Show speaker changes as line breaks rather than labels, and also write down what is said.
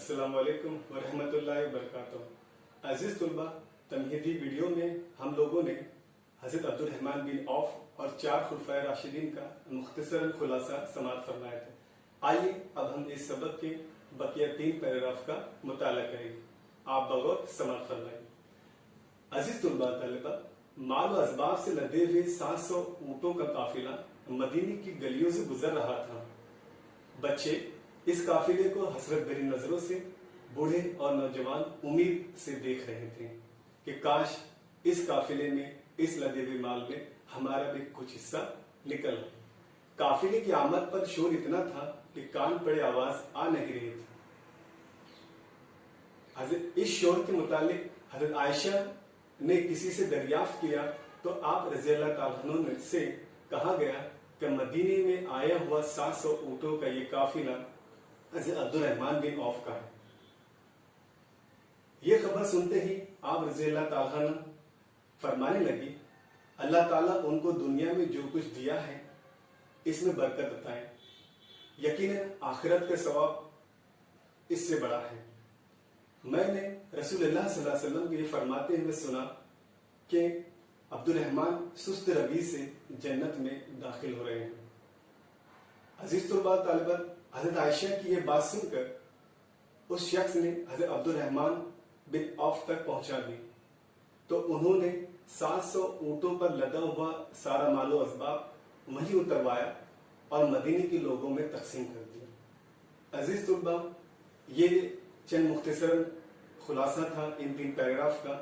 अस्सलाम वालेकुम वरहमतुल्लाहि वबरकातुहू। अजीज तुलबा, तमहीदी वीडियो में हम लोगों ने हज़रत अब्दुर्रहमान बिन औफ और 4 खुलफाए राशिदीन का मुख्तसर खुलासा समाअत फरमाया था। आइए अब हम इस सबक के बकिया 3 पैराग्राफ का मुताला करेंगे। आप बगौर समाअत फरमाइए। अजीज तुलबा तलबा, माल व असबाब से लदे हुए 700 ऊँटों का काफिला मदीने की गलियों से गुजर रहा था। बच्चे इस काफिले को हसरत भरी नजरों से, बूढ़े और नौजवान उम्मीद से देख रहे थे कि काश इस काफिले में, इस लदे हुए माल में हमारा भी कुछ हिस्सा निकल आए। काफिले की आमद पर शोर इतना था कि कान पड़े आवाज आ नहीं रही थी। इस शोर के मुतालिक हजरत आयशा ने किसी से दरियाफ्त किया तो आप रज़ी अल्लाह तआला अन्हु से कहा गया कि मदीने में आया हुआ 700 ऊँटों का ये काफिला हज़रत अब्दुर्रहमान बिन औफ का है। ये खबर सुनते ही आप रज़ी अल्लाह तआला अन्हु फरमाने लगी, अल्लाह ताला उनको दुनिया में जो कुछ दिया है इसमें बरकत बताए, यकीनन आखिरत का सवाब इससे बड़ा है। मैंने रसूलुल्लाह सल्लल्लाहु अलैहि वसल्लम को ये फरमाते हुए सुना कि अब्दुर्रहमान सुस्त रवि से जन्नत में दाखिल हो रहे हैं। अजीज तुलबा तालिबात, हजरत आयशा की ये बात सुनकर उस शख्स ने हजरत अब्दुर्रहमान बिन औफ तक पहुंचा दी तो उन्होंने 700 ऊँटों पर लदा हुआ सारा मालो असबाब वहीं उतरवाया और मदीने के लोगों में तकसीम कर दिया। अजीज तुलबा, ये चंद मुख्तसर खुलासा था इन 3 पैराग्राफ का।